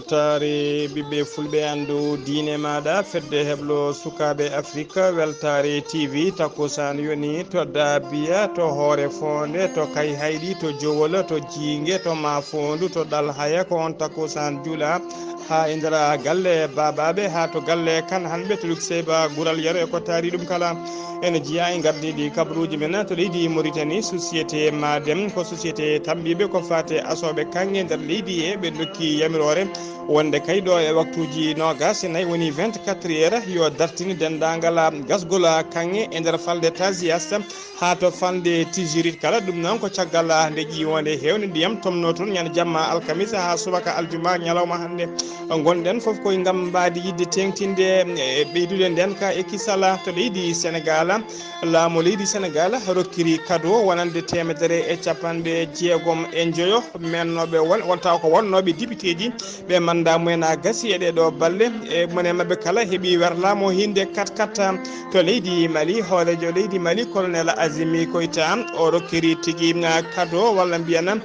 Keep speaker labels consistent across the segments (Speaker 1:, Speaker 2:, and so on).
Speaker 1: weltare ɓiɓɓe fulɓe andu diine maɗa fedde heblo sukaɓe afrique weltare tv takkusan yoni to dabiya to hoore fonde to kay hayɗi to jowol to jiingue to mafondu to ɗal haya ko on takkusan juula ha e ndera galle babaɓe ha to galle kan hanɓe to ɗum seyba guural yaro e ko taari ɗum kala ene jiiya e gardiɗi kabaruji men to leydi Mauritanie société madem ko société tambiɓe ko fate asoɓe kanŋe nder leydi he ɓe dokki yamirore wonde kayɗo e waktuji nogas e nayyi woni 24 heures yo dartini dendagal gasgol kanŋe e nder falde tasias ha to falde tijirit kala ɗum noon ko caggal nde ƴiwonde hewde ndiyam tomno toon ñande jamma alkamisa ha subaka aljuma ñalawma hande gonɗen foof koye gam mbadi yidde tengtinde e ɓeydude nden ka e kisala to leydi Sénégal laamu leydi Sénégal rokkiri cadeau wonande 150 e joyo mennoɓe wonta ko wonnoɓe député ji ɓe manda mumen a gasi e ɗeɗo balle e mone mabɓe kala heeɓi werlamo hinde 4 to leydi Mali hoorejo leydi Mali colonel Azimi Koïta o rokkiri tigui cadeau walla mbiyana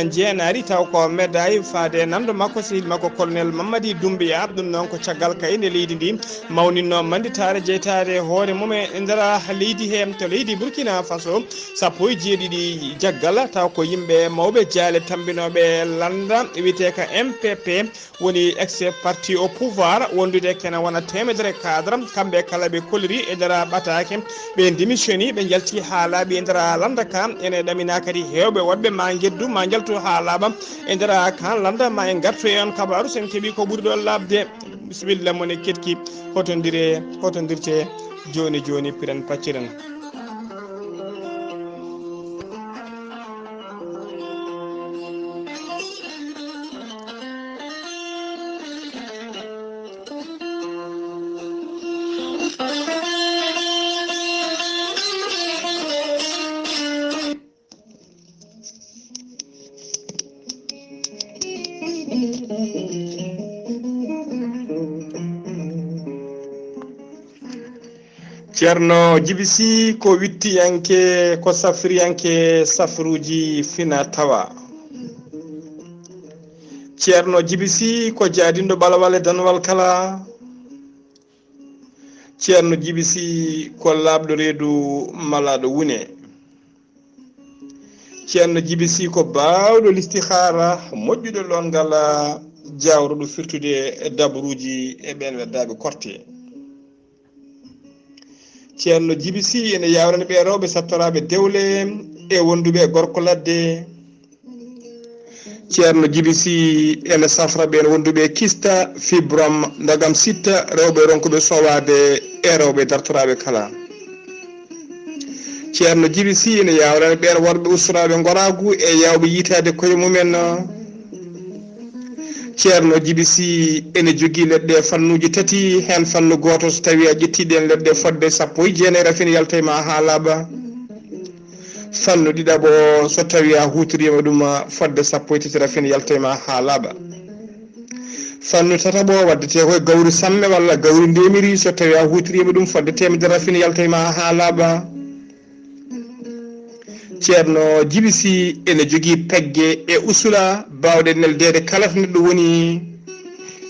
Speaker 1: jeenari taw ko médaille faade nando makko sehil makko colonel Mamadi Doumbouya ɗum noon ko caggal kayne leydi ndi mawninno manditare jeytade hoore mum e nder leydi he to leydi Burkina Faso 17 jaggal taw ko yimɓe mawɓe jaale tambinoɓe landa wiyete ka MPP woni ex parti au pouvoir wondude kene wona temedere cadre kamɓe kala ɓe koliri e nder ɓatake ɓe démissioni ɓe jalti ha laaɓi e nder landa ka ene ɗamina kadi hewɓe wonɓe ma jeddu ma jaltu ha laaɓa e nder kan landa ma en gartu e on kabaru sen keeɓi ko ɓuuri ɗo labde bisimilla mone ketki hotodirte joni joni piren pacciren. Ceerno Djiby Sy ko wittiyanke ko safriyanke safruji fina tawa. Ceerno Djiby Sy ko jaadindo balawal e danwal kala. Ceerno Djiby Sy ko labɗo reedu malaɗo wune. Ceerno Djiby Sy ko bawɗo listihara moƴƴuɗo longal jawruɗo firtude e dabruji e ɓen weddaɓe korte. Ceerno Djiby Sy ene yawrani ɓe rewɓe sattoraɓe dewle e wonduɓe e gorko ladde. Ceerno Djiby Sy ene safra ɓe wonduɓe kista fibrom ndagam sitta rewɓe ronkuɓe sowade e rewɓe dartoraɓe kala. Ceerno Djiby Sy ene yawrani ɓen worɓe usturaɓe goragu e yawɓe yitade koye mumen. Ceerno Djiby Sy ene jogui leɗɗe fannuji tati hen fannu goto so tawi a ƴettiɗen leɗɗe fodde 19 rafini yalta ma ha laaɓa. Fannu ɗiɗaɓo so tawi a hutorima ɗum fodde 13 rafini yalta ma ha laaɓa. Fannu tataɓo waddete koye gawri samme walla gawri ndemiri so tawi a hutorima ɗum fodde 100 rafini yalta ma ha laaɓa. Ceerno Djiby Sy ene jogui pegge e usula bawɗe neldede kala to neɗɗo woni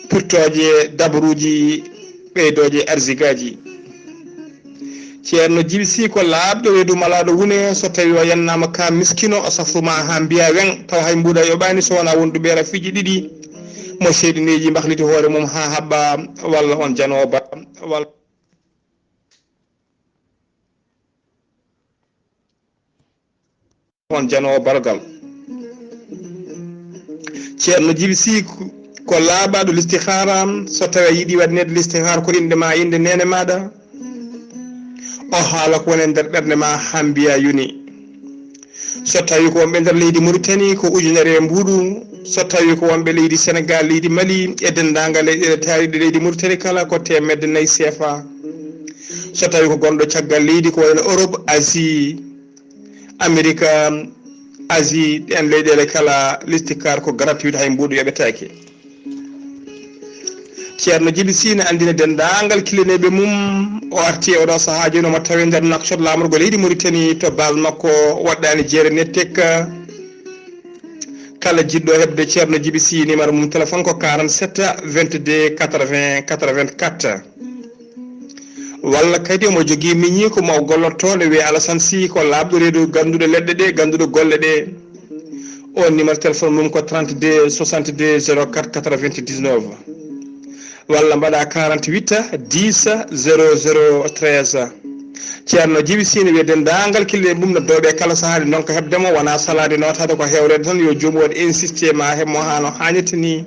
Speaker 1: pirtoje dabruji ɓeydoje arsigaji. Ceerno Djiby Sy ko labɗo reedu malaɗo wune so tawi o yannama ka miskino o safruma ha mbiya wen taw hay mbuɗa yoɓani so wona wonduɓe rafiji ɗiɗi mo seyɗineji mbahliti hoore mum ha haɓɓa walla on janoba walla on janowo bargal. Ceerno Djiby Sy ko laaɓaɗo listihara so tawi a yiiɗi waɗnede listihara ko indema inde nene maɗa o haala ko woni e nder ɓerde ma ha mbiya yoni. So tawi ko wonɓe nder leydi Mauritanie ko ujunere mbuɗu, so tawi ko wonɓe leydi Sénégal leydi Mali e dendagal leyɗe taariɗe leydi Mauritanie kala ko 4 CFA. So tawi ko gonɗo caggal leydi ko wayno Europe, Asie, Amérique, Asie en leyɗele kala listikar ko gratuit hay mbuɗu yoɓetake. Ceerno Djiby Sy ne andina dendagal kileneɓe mum o arti e oɗo saaha joni omo tawi nder nakshot lamorgo leydi Mauritanie to base makko waɗɗani jeere nettek kala jiɗɗo hebde ceerno Djiby Sy numéro mum téléphone ko 47 22 80 84 walla kadi omo jogui miñi ko maw gollottoɗo wiye Alassane Sy ko labɗo reedu ganduɗo leɗɗe ɗe ganduɗo golle ɗe on numéro téléphone mum ko 32 62 04 99 walla mbaɗa 48 10 00 13 ceerno Djiby Sy ne wiye dendagal kille mum no dooɓe kala sahade noon ko hebdemo wona salade notade ko hewrede tan yo jomum waɗ insisté ma hebmo ha no hannirta ni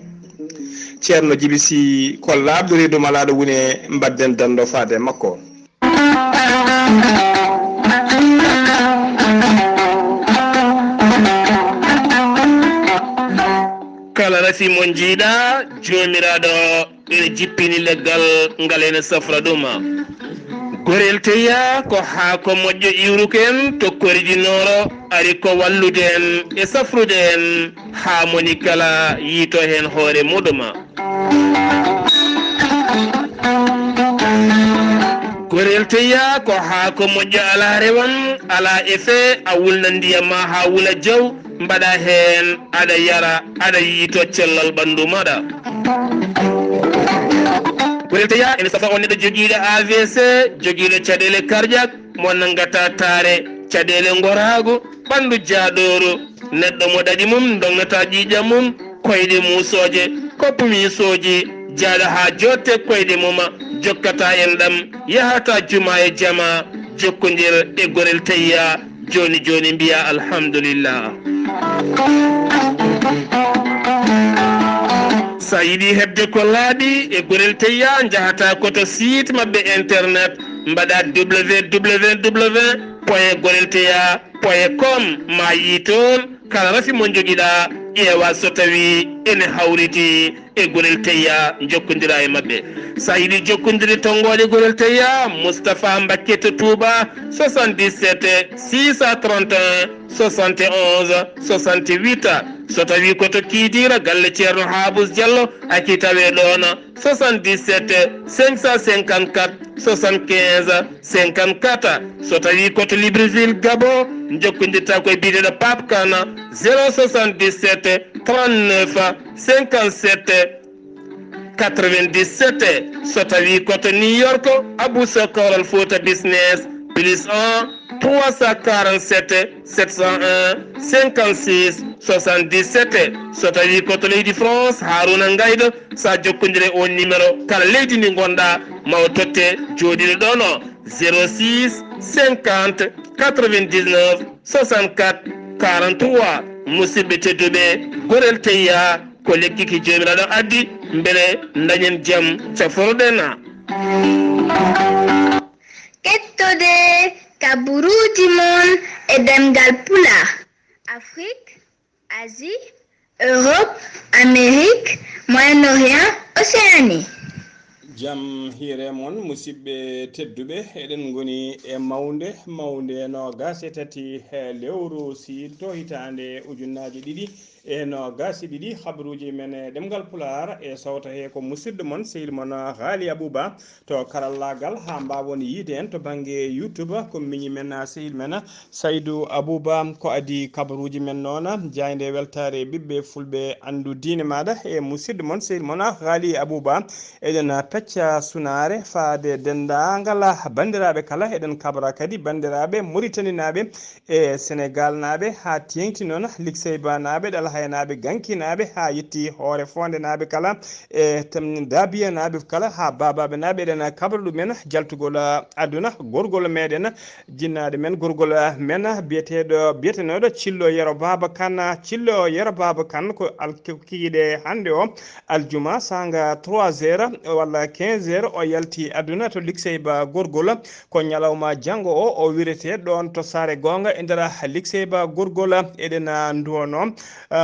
Speaker 1: ceerno Djiby Sy ko labɗo reedu malaɗo woni mbadden dando faade makko
Speaker 2: kala rafi mo jiiɗa jomiraɗo ene jippini leggal ngal ene safra ɗum gorel teya ko haako moƴƴo iwruko en tokkorijinoro ari ko wallude en e safrude en ha moni kala yiito hen hoore muɗum gorel teya ko haako moƴƴo ala rewan ala effet a wulna ndiyam ma ha wula jaw mbaɗa hen aɗa yara aɗa yiito cellal ɓandu maɗa gorel teya ene safa on neɗɗo joguiɗo AVC joguiɗo caɗele cardiaque mo nangata taare caɗele gorago ɓandu jaaɗoru neɗɗo mo ɗaɗi mum dongnata ƴiƴam mum koyɗe musoje koppu misoji jaaɗo ha jotte koyɗe muma jokkata en ɗam yahata juma e jama jokkodir e gorel teya joni joni mbiya alhamdulillah sa yiɗi hebde ko laaɓi e gorel teya jahata koto site mabɓe internet mbaɗa www.gorelteya.com ma yi toon kala rafi mo joguiɗa ƴeewa so tawi ene hawriti e gorel teya jokkodira e mabɓe sa yiɗi jokkodire tonggode gorel teya Moustapha Mbacké to Touba 77 631 71 68 so tawi koto Kidira galle ceerno Habous Diallo aki tawe ɗon 77 554 75 54 so tawi koto Libreville Gabon jokkodirta koye biɗeɗo Pape Kana 077 39 57 97 so tawi koto New York Abou Sakoral Fouta Business +1 347 701 56 77 so tawi koto leydi France Harouna Ngaydo sa jokkodire on numéro kala leydi ndi gonɗa mawo totte joɗiɗo ɗono 06 50 99 64 43 musidɓe tedduɓe gorel teya ko lekki ki jomiraɗo addi beele dañen jaam caforoɗen
Speaker 3: kettode kaburuji mon e ɗemngal pulaar Afrique, Asie, Europe, Amérique, Moyen-Orient, Océanie.
Speaker 1: jam hiire moon musidɓe tedduɓe eɗen goni e mawnde nogas e tati he lewru silto hitande ujunnaji ɗiɗi e nogas ɗiɗi habaruji men e ɗemgal pulaar e sawta he ko musidɗo moon sehil moon Ghalii Abuu Bah to karallagal ha mbawon yiide en to banggue YouTube ko miñi men sehil men Saydou Abou Bah ko adi kabaruji men noon jayde weltare ɓiɓɓe fulɓe andu diine maɗa e musidɗo moon sehil moon Ghalii Abou Bah eɗen pecca sunare faade dendagal bandiraɓe kala eɗen kabra kadi bandiraɓe Mauritanie naɓe e Sénégal naɓe ha tengti noon Likseyba naɓe ɗal haynaɓe gankinaɓe ha yetti hoore fonde naɓe kala e dabiya naɓe kala ha babaɓe naɓe eɗen kabra ɗumen jaltugol aduna gorgol meɗen jinnaɗe men gorgol men biyeteneɗo cillo yero baba kane ko alkikiɗe hande o aljuma sanga 3 heures walla 15 heures o yalti aduna to Likseyba gorgol ko ñalawma janggo o wirete ɗon to saare gonga e nder Likseyba gorgol eɗen duwono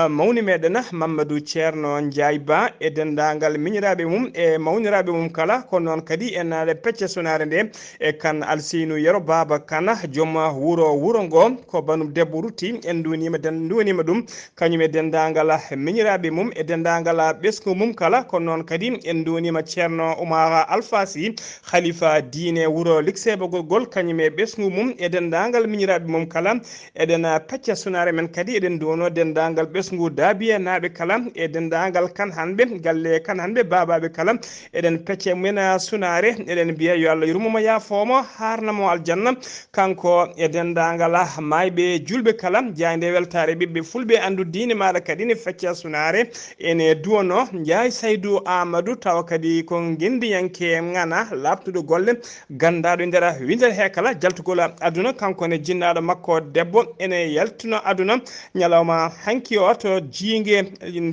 Speaker 1: mawni meɗen Mamadou Ceerno Ndiaye Ba e dendagal miñiraɓe mum e mawniraɓe mum kala ko noon kadi en pecce sonare nde e kan Alseynou Yero Baba Kana joom wuro ngo ko banum debbo rutti en duwanima ɗum kañum e dendagal miñiraɓe mum e dendagal ɓesgu mum kala ko noon kadi en duwanima Ceerno Umar Alfasi khalifa diine wuro liksebagol gol kañum e ɓesgu mum e dendagal miñiraɓe mum kala eɗen pecca sunare men kadi eɗen duwono dendagal ɓesgu daabiya naaɓe kala e dendagal kan hanɓe galle kan hanɓe babaɓe kala eɗen pecce mumen sunare eɗen mbiya yo Allah yurmomo yafomo harnamo aljanna kanko e dendagal mayɓe julɓe kala jayde weltare ɓiɓɓe fulɓe andu diine maɗa kadi ne fecca sunare ene duwono Ndiaye Saydou Amadou tawa kadi ko gendiyanke ngana labtuɗo golle gandaɗo e nder windere he kala jaltugol aduna kanko ne jinnaɗo makko debbo ene yaltino aduna ñalawma hanki o to jiingue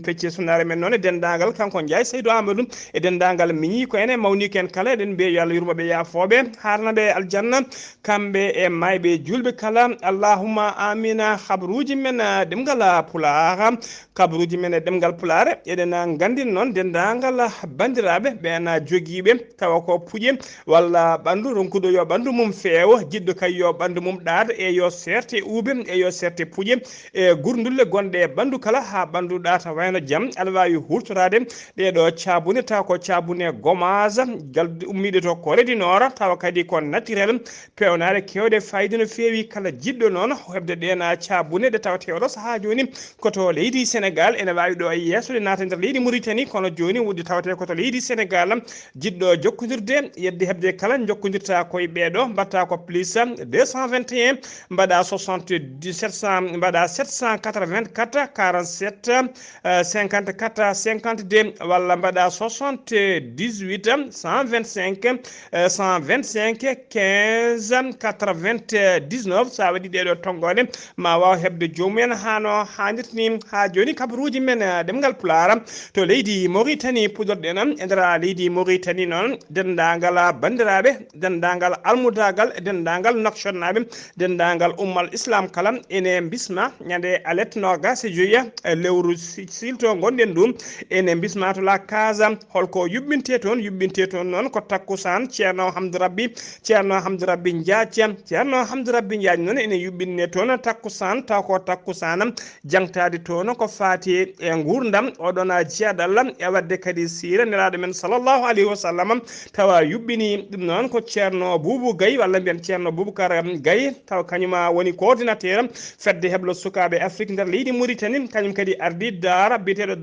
Speaker 1: pecce sunare men noon e dendagal kanko Ndiaye Saydou Amadou e dendagal miñi ko ene mawni ken kala eɗen mbiya yo Allah yurmoɓe yafoɓe harnaɓe aljanna kamɓe e mayɓe julɓe kala allahumma amina habruji men ɗemngal pulaar kabruji men e ɗemngal pulaar eɗen gandin noon dendagal bandiraɓe ɓen joguiɓe tawa ko puuƴe walla ɓandu ronkuɗo yo ɓandu mum feewa jiɗɗo kay yo ɓandu mum ɗaada e yo serte uube e yo serte puuƴe e gurdulle gonɗe e ɓandu kala ha ɓandu ɗaata wayno jaam aɗa wawi hurtorade ɗeɗo cabune tawa ko cabune gommage galde ummiɗe to ko redinora tawa kadi ko naturel pewnare kewɗe fayida no feewi kala jiɗɗo noon hebde ɗena cabune ɗe tawateɗo saaha joni koto leydi Sénégal ene wawi ɗo e yesso ɗe naata nder leydi Mauritanie kono joni wudde tawate koto leydi Sénégal jiɗɗo jokkodirde yedde hebde kala jokkodirta koye ɓeɗo mbatta ko plus 221 mbaɗa 77 mbaɗa 784 47 54 52 walla mbaɗa 78 125 125 15 99 sa waɗi ɗeɗo tonggode ma waw hebde jomumen hano hannirtini ha joni kabaruji men ɗemngal pulaar to leydi Mauritanie pudorɗen e nder leydi Mauritanie noon dendagal bandiraɓe dendagal almudagal dendagal nokshonnaɓe dendagal ummal islam kala ene bisma ñande alet nogas e joyiya lewru silto gonɗen ɗum ene bisma to la casa holko yuɓɓinte toon noon ko takkusan ceerno Hamdou Rabbi Ndiathia ceerno Hamdou Rabbi Ndiathia noon ene yuɓɓinne toon takkusan taw ko takkusan jangtade toon ko faati e gurdam oɗon jeeɗal e wadde kadi sira nelaɗo men sallllahu alayhi wa sallam tawa yuɓɓini ɗum noon ko ceerno Boubou Gaye walla mbiyen ceerno Boubacar Gaye taw kañuma woni coordinateur fedde heblo sukaɓe Afrique nder leydi Mauritanie kañum kadi ardi daara biyeteɗo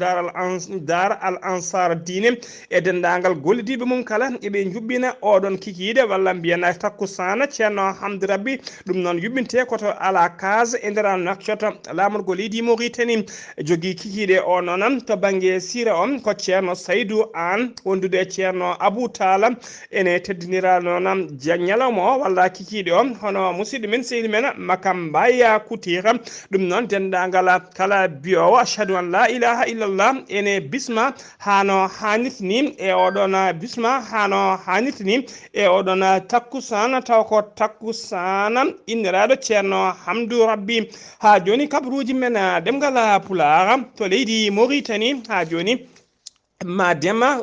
Speaker 1: dar al ansar dine e dendagal gollidiɓe mum kala eɓe juɓɓina oɗon kikiɗe walla mbiyana takkusana ceerno Hamdou Rabbi ɗum noon yuɓɓinte koto ala case e nder nakcoto lamorgo leydi Mauritanie jogui kikiɗe o noon to banggue sira on ko ceerno Saydou An wondude ceerno Abou Tala ene teddinira noon ñalawma o walla kikiɗe o hono musidɗo men seydi men makam mbaya Koutira ɗum noon dendagal kala biyowo ashhadu an la ilaha illallah ene bisma hano hannirtini e oɗon bisma hano hannirtini e oɗon takkusana taw ko takkusana inniraɗo ceerno Hamdou Rabbi ha joni kabaruji men ɗemngal pulaar to leydi Mauritanie ha joni Madema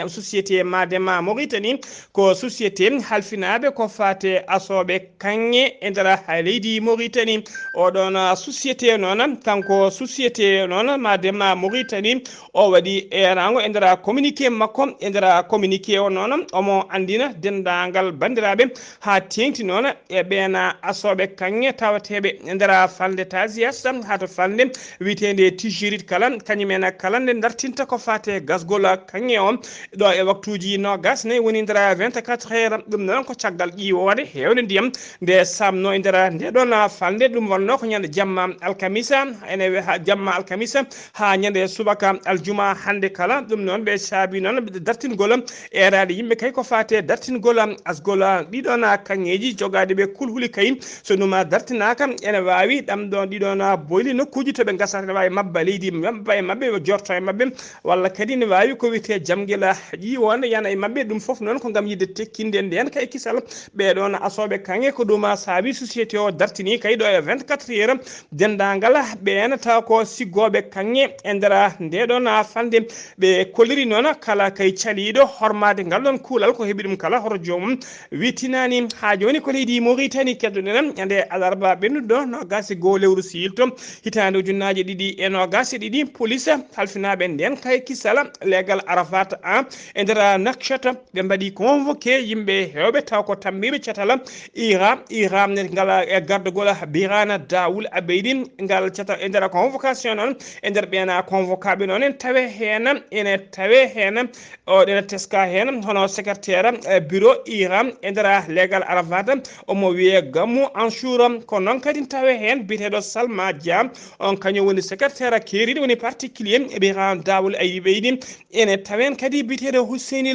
Speaker 1: société Madema Mauritanie ko société halfinaɓe ko fate asoɓe kanŋe e nder leydi Mauritanie oɗon société noon kanko société noon Madema Mauritanie o waɗi erago e nder communiqué makko e nder communiqué o noon omo andina dendagal bandiraɓe ha tengti noon e ɓen asoɓe kanŋe tawateɓe e nder falde tasias hato falde witede tijirit kala kañumen kala nde dartinta ko fate gola kanŋe on ɗo e waktuji nogas nayi woni nder 24 heures ɗum noon ko caggal ƴiwode hewde ndiyam nde samno e nder nde ɗon falde ɗum wonno ko ñande jamma alkamisa ene jamma alkamisa ha ñande subaka aljuma hande kala ɗum noon ɓe saabi noon ɓe dartingol erade yimɓe kay ko fate dartingol asgol ɗiɗon kanŋeji jogade ɓe kulhuli kay so numa dartinaka ene wawi ɗam ɗon ɗiɗon boyli nokkuji to ɓe gasata ne wawi mabba leydi mabba e mabɓe jorto e mabɓe walla kadi ne wawi ko wiyete jamguela ƴiwonde yana e mabɓe ɗum foof noon ko gam yidde tekkinde nden kay kisal ɓeɗon asoɓe kanŋe ko ɗum saabi société o dartini kay ɗo e 24 heures dendagal ɓen taw ko siggoɓe kanŋe e nder ndeɗon falde ɓe kolliri noon kala kay caliɗo hormade ngal ɗon kuulal ko heeɓi ɗum kala hoto jomum wittinani ha joni ko leydi Mauritanie keddoɗen ende alarba ɓennuɗo nogas go lewru silto hitande ujunnaje ɗiɗi e nogas e ɗiɗi police halfinaɓe nden kay kisal legal arafat an e nder nakchata ɓe mbaɗi convoqué yimɓe hewɓe taw ko tammiɓe catala iram ngal e gardugol birana dawul abeydi ngal cata e nder convocation noon e nder ɓena convocaɓe noon en tawe hen ene tawe hen oɗene teska hen hono secrétaire bureau iram e nder legal arafat omo wiye gammu ansour ko noon kadi tawe hen biteɗo salma dia on kañum woni secrétaire keeriɗo woni particulier e biran dawul ayibeydi ene tawen kadi biteɗo Husseini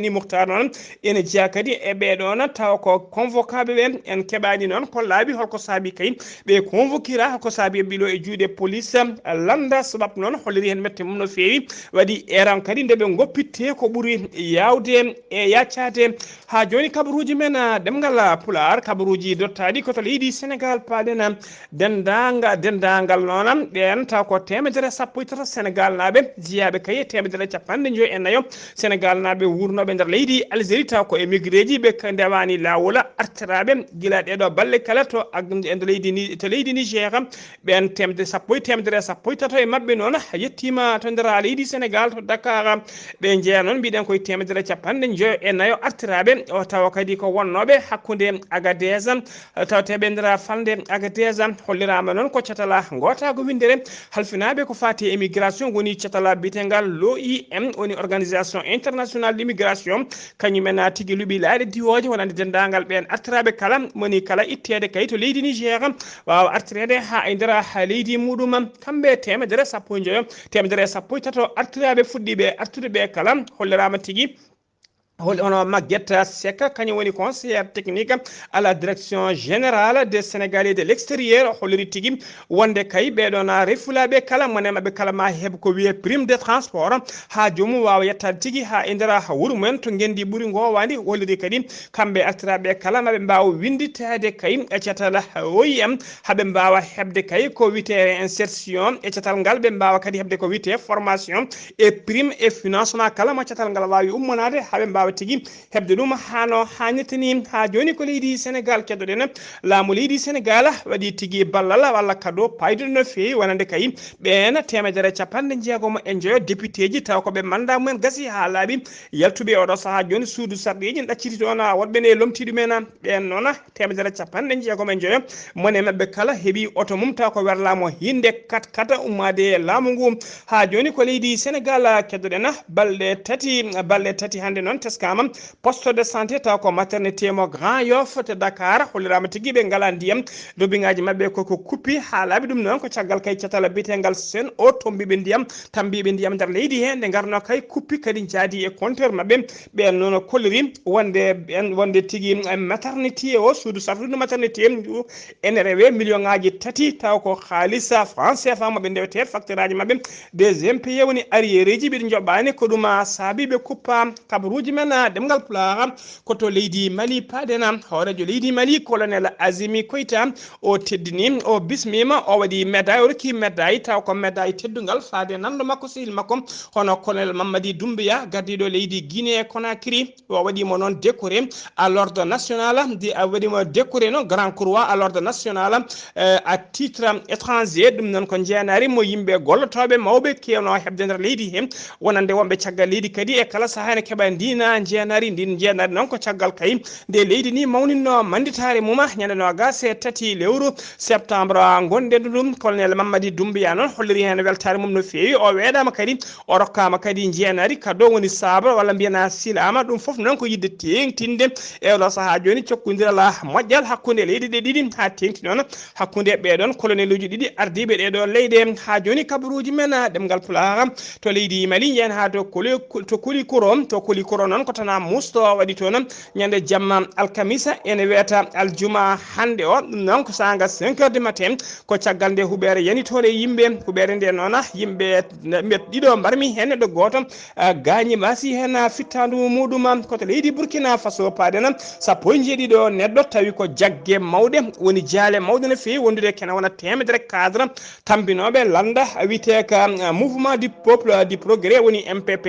Speaker 1: Mouhtar noon ene jeeya kadi e ɓeɗon taw ko convocaɓe ɓe en keɓani noon ko laaɓi holko saabi kay ɓe convoquira holko saabi ɓilo e juuɗe police landa sabab noon holliri hen mette mum no feewi waɗi eran kadi nde ɓe goppitte ko ɓuuri yawde e yaccade ha joni kabaruji men ɗemgal pulaar kabaruji dottaɗi koto leydi Sénégal paɗen dendagal noon ɓen taw ko 113 Sénégal naɓe jeeyaɓe kay 154 Sénégal naɓe wurnoɓe nder leydi Algérie taw ko émigreji ɓe ndewani lawol artiraɓe gila ɗeɗo balle kala to leydi Niger ɓen 113 e mabɓe noon yettima to nder leydi Sénégal to Dakar ɓe jeeya noon mbiɗen koye 154 artiraɓe o tawa kadi ko wonnoɓe hakkude Agadez tawteɓe nder falde Agadez hollirama noon ko catala gotago windere halfinaɓe ko fati émigration woni catala bitegal l'OIM woni organisation international d'immigration kañumen tigui luuɓi laaɗe diwoje wonande dendagal ɓen artiraɓe kala moni kala ittede kay to leydi Niger wawa artirede ha e nder leydi muɗum kamɓe 113 artiraɓe fuɗɗiɓe artude ɓe kala hollirama tigui hono Maguette Seck kañum woni conseillère technique à la direction générale des Sénégalais de l'extérieur holliri tigui wonde kay ɓeɗon refulaɓe kala mone mabɓe kala ma heeɓa ko wiye prime de transport ha jomum wawa yettade tigui ha e nder wuuro mumen to gendi ɓuuri gowandi holliri kadi kamɓe artiraɓe kala maɓe mbawa winditade kay e catal OIM haɓe mbawa hebde kay ko wiyete insertion e catal ngal ɓe mbawa kadi hebde ko wiyete formation et prime et financement kala mo catal ngal wawi ummanade haɓe mbawa tigi hebde ɗum hano hannirtani ha joni ko leydi Sénégal keddoɗen laamu leydi Sénégal waɗi tigi ballal walla cadeau paydude no fewi wonande kay ɓen 160 en joyo député ji taw koɓe manda mumen gasi ha laaɓi yaltuɓe oɗo saaha joni suudu sarɗiji ɗacciti toon woɗɓe ne lomtiɗu men ɓen noon 160 en joyo mone mabɓe kala heeɓi oto mum taw ko werlamo hinde kata ummade laamu ngu ha joni ko leydi Sénégal keddoɗen balɗe tati hande noon teskama poste de santé taw ko maternité mo Grand Yoff to Dakar hollirama tigui ɓe ngala ndiyam robingaji mabɓe koko kuppi ha laaɓi ɗum noon ko caggal kay catala bitegal sen o tombiɓe ndiyam tambiɓe ndiyam nder leydi he nde garno kay kuppi kadi jaadi e compteur mabɓe ɓen noon kolliri wonde tigui maternité o suudu sartude maternité ene rewe million ngaji 3 taw ko haalisa franc CFA moɓe ndewete facture aji mabɓe des impayés woni arriére ji ɓeɗe joɓani ko ɗum saabi ɓe kuppa kabaruji men ɗemgal pulaar koto leydi Mali paɗen horejo leydi Mali colonel Azimi Koita o teddini o bismima o waɗi médaille o rokki médaille taw ko médaille teddugal faade nando makko sehil makko hono colonel Mamadi Doumbouya gardiɗo leydi Guinée Conakry o waɗimo noon décoré à l'ordre national waɗimo décoré noon grand croix à l'ordre national à titre étranger ɗum noon ko jeenari mo yimɓe gollotoɓe mawɓe kewno hebde nder leydi he wonande wonɓe caggal leydi kadi e kala saaha ne keeɓa ndina jeenari noon ko caggal kay nde leydi ni mawninno manditare muma ñande nogas e 3 lewru septembre gonɗenɗo ɗum colonel Mamadi Doumbouya noon holliri hen weltare mum no fewi o weeɗama kadi o rokkama kadi jeenari kado woni sabre walla mbiyana silama ɗum foof noon ko yidde tengtinde e oɗo saaha joni cokkodirala moƴƴal hakkude leydi ɗe ɗiɗi ha tengti noon hakkude ɓeɗon colonel uji ɗiɗi ardiɓe ɗeɗo leyɗe ha joni kabaruji men ɗemgal pulaar to leydi Mali jen ha to Kulikoro noon ko tana musto waɗi toon ñande jamma alkamisa ene wiyata aljuma hande o ɗum noon ko sanga 5h du matin ko caggal nde huɓere yanitore yimɓe huɓere nde noon yimɓe ɗiɗo mbarmi hen neɗɗo goto gañi masi hen fittandu muɗum koto leydi Burkina Faso paɗen 17 neɗɗo tawi ko jagge mawɗe woni jaale mawɗe no fewi wondude kene wona temedere cadre tambinoɓe landa wiyete ka mouvement du peuple du progrès woni MPP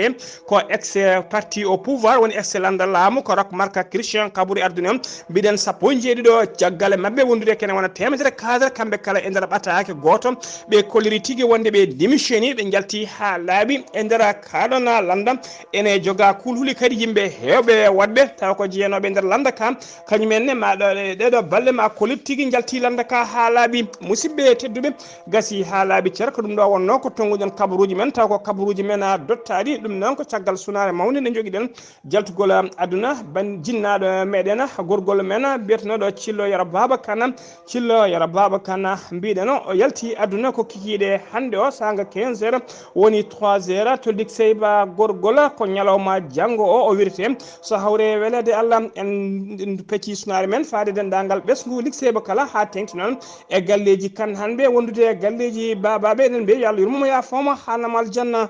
Speaker 1: ko ex parti au pouvoir pouvoir woni excellent laamu ko rak marka Christian Kaburi ardune mbiɗen sappo jeeɗiɗo jaggale mabɓe wondude kene wona temedere cadre kamɓe kala e nder ɓatake goto ɓe kolliri tigui wonde ɓe démissioni ɓe jalti ha laaɓi e nder kaɗona landa ene joga kulhuli kadi yimɓe hewɓe waɗɓe taw ko jeeyanoɓe nder landa ka kañumenne maɗo ɗeɗo balle ma kolit tigui jalti landa ka ha laaɓi musidɓe tedduɓe gasi ha laaɓi ceer ko ɗum ɗo wonno ko tonguɗen kabaruji men taw ko kabaruji men dottadi ɗum noon ko caggal sunare mawde nde joguiɗen jaltugol aduna ban jinnaɗo meɗen gorgol men mbiyetenoɗo cillo yara baba kana cillo yara baba kana mbiɗen o yalti aduna ko kikiɗe hande o sanga 15 heures woni 3 heures to lig seyba gorgol ko ñalawma janggo o wirte so hawre welede Allah en pecci sunare men faade dendagal ɓesgu lig seyba kala ha tengti noon e galleji kan hanɓe wondude e galleji babaɓe eɗen mbiya yo Allah yurmomo ya foma hanamal janna